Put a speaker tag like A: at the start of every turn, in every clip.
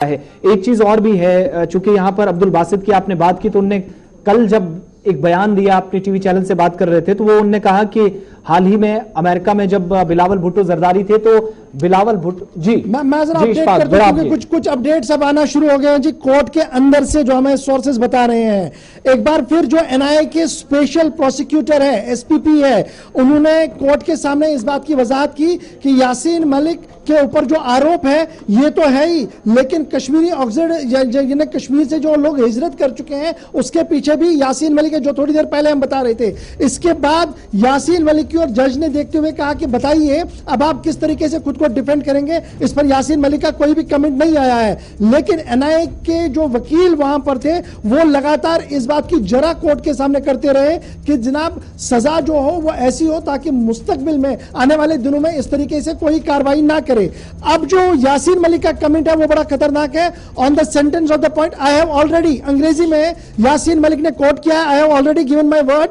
A: है। एक चीज और भी है, चूंकि यहां पर अब्दुल बासित की आपने बात की, तो उनने कल जब एक बयान दिया, अपने टीवी चैनल से बात कर रहे थे, तो वो उनने कहा कि हाल ही में अमेरिका में जब बिलावल भुट्टो जरदारी थे, तो बिलावल भुट्टो जी
B: मैं जरा अपडेट कर दूं, क्योंकि कुछ अपडेट्स अब आना शुरू हो गए हैं जी कोर्ट के अंदर से, जो हमें सोर्सेज बता रहे हैं। एक बार फिर जो एनआईए के स्पेशल प्रोसिक्यूटर है, एसपीपी है, उन्होंने कोर्ट के सामने इस बात की वजाहत की कि यासीन मलिक के ऊपर जो आरोप है ये तो है ही, लेकिन कश्मीरी ऑक्सीजन कश्मीर से जो लोग हिजरत कर चुके हैं उसके पीछे भी यासीन मलिक है, जो थोड़ी देर पहले हम बता रहे थे। इसके बाद यासीन मलिक की और जज ने देखते हुए कहा कि बताइए अब आप किस तरीके से खुद को डिफेंड करेंगे। इस पर यासीन मलिक का कोई भी कमेंट नहीं आया है, लेकिन एनआईए के जो वकील वहां पर थे वो लगातार इस बात की जरा कोर्ट के सामने करते रहे कि जनाब सजा जो हो वो ऐसी हो ताकि मुस्तकबिल में आने वाले दिनों में इस तरीके से कोई कार्रवाई ना करे। अब जो यासीन मलिक का कमेंट है वो बड़ा खतरनाक है। On the sentence of the point, I have already, Angrezi में यासीन मलिक ने कोट किया, I have already given my word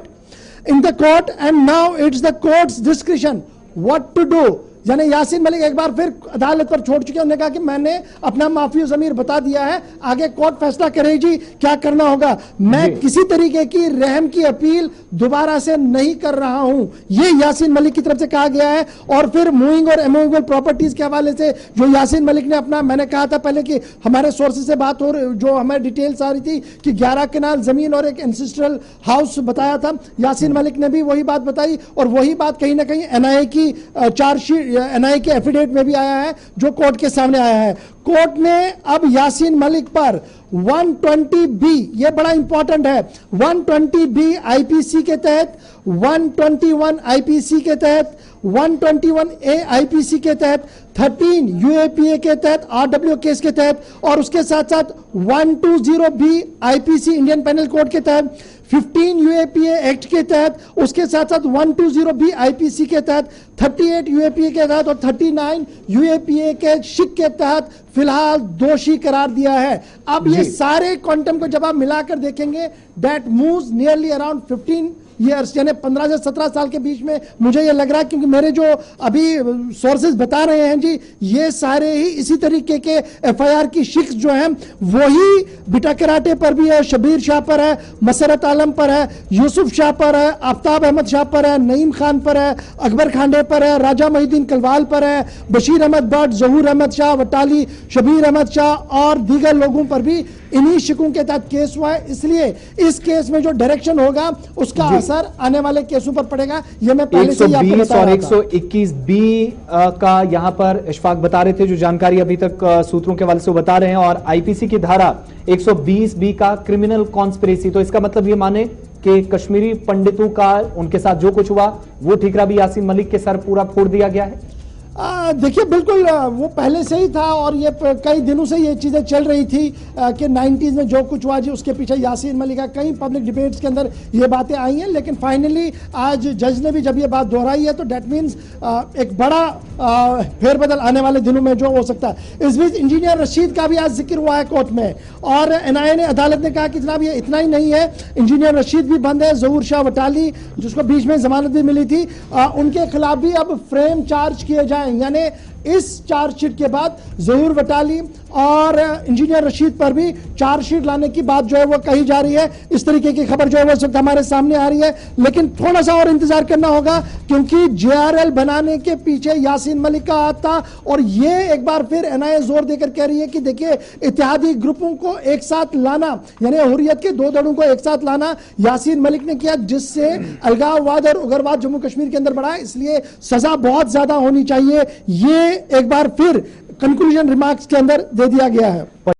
B: in the court and now it's the court's discretion what to do. यानी यासीन मलिक एक बार फिर अदालत पर छोड़ चुके हैं। उन्होंने कहा कि मैंने अपना माफी ज़मीर बता दिया है, आगे कोर्ट फैसला करेगी क्या करना होगा। मैं किसी तरीके की रहम की अपील दोबारा से नहीं कर रहा हूं, ये यासीन मलिक की तरफ से कहा गया है। और फिर मूविंग और अमूवेबल प्रॉपर्टीज के हवाले से जो यासीन मलिक ने अपना, मैंने कहा था पहले कि हमारे सोर्सेज से बात हो, जो हमें डिटेल्स आ रही थी कि 11 कनाल जमीन और एक एंसेस्ट्रल हाउस बताया था, यासीन मलिक ने भी वही बात बताई। और वही बात कहीं ना कहीं एनआईए की चार्जशीट, एनआईए के एफिडेविट में भी आया है, जो कोर्ट के सामने आया है। कोर्ट ने अब यासीन मलिक पर 120B, ये बड़ा इंपॉर्टेंट है, 120B आईपीसी के तहत, 121 आईपीसी के तहत, 121A आईपीसी के तहत, 13 यूएपीए के तहत, आरडब्ल्यू केस के तहत, और उसके साथ साथ 120B IPC Indian panel code के तहत, 15 यूएपीए एक्ट के तहत, उसके साथ साथ 120B आईपीसी के तहत, 38 यूएपीए के तहत और 39 यूएपीए के शिक के तहत फिलहाल दोषी करार दिया है। अब ये सारे क्वांटम को जब आप मिलाकर देखेंगे, that moves nearly around 15 years, यानी 15 से 17 साल के बीच में मुझे ये लग रहा है, क्योंकि मेरे जो अभी सोर्सेज बता रहे हैं जी, ये सारे ही इसी तरीके के एफआईआर की शिक्स जो हैं वही बिटा कराटे पर भी है, शबीर शाह पर है, मसरत आलम पर है, यूसुफ शाह पर है, आफ्ताब अहमद शाह पर है, नईम खान पर है, अकबर खांडे पर है, राजा मोहिद्दीन कलवाल पर है, बशीर अहमद भट्ट, जहूर अहमद शाह वटाली, शबीर अहमद शाह और दीगर लोगों पर भी इन्हीं शिकों के तहत केस हुआ है। इसलिए इस केस में जो डायरेक्शन होगा उसका असर आने वाले केसों पर पड़ेगा। ये मैं पहले से ही आपको बता रहा था। 121B
A: का यहां पर इशफाक बता रहे थे, जो जानकारी अभी तक सूत्रों के हवाले से बता रहे हैं, और आईपीसी की धारा 120B का क्रिमिनल कॉन्स्पिरेसी। तो इसका मतलब ये माने कि कश्मीरी पंडितों का, उनके साथ जो कुछ हुआ वो ठीकरा भी यासीन मलिक के सर पूरा फोड़ दिया गया है।
B: देखिए बिल्कुल वो पहले से ही था, और ये कई दिनों से ये चीज़ें चल रही थी कि 90s में जो कुछ हुआ जी उसके पीछे यासीन मलिक का, कई पब्लिक डिबेट्स के अंदर ये बातें आई हैं। लेकिन फाइनली आज जज ने भी जब ये बात दोहराई है, तो डेट मीन्स एक बड़ा फेरबदल आने वाले दिनों में जो हो सकता है। इस बीच इंजीनियर रशीद का भी आज जिक्र हुआ है कोर्ट में, और एनआईए ने, अदालत ने कहा कि जनाब ये इतना ही नहीं है, इंजीनियर रशीद भी बंद है, जहूर शाह वटाली जिसको बीच में जमानत भी मिली थी, उनके खिलाफ भी अब फ्रेम चार्ज किए जाए। यानी इस चार्जशीट के बाद जहूर वटाली और इंजीनियर रशीद पर भी चार्जशीट लाने की बात जो है वो कही जा रही है। इस तरीके की खबर जो है वो इस वक्त हमारे सामने आ रही है, लेकिन थोड़ा सा और इंतजार करना होगा, क्योंकि जेआरएल बनाने के पीछे यासीन मलिक का हाथ था। और ये एक बार फिर एनआईए जोर देकर कह रही है कि देखिए इत्तेहादी ग्रुपों को एक साथ लाना, यानी हुर्रियत के दो धड़ों को एक साथ लाना यासीन मलिक ने किया, जिससे अलगाववाद और उग्रवाद जम्मू कश्मीर के अंदर बढ़ा। इसलिए सजा बहुत ज्यादा होनी चाहिए, ये एक बार फिर कंक्लूजन रिमार्क्स के अंदर दे दिया गया है।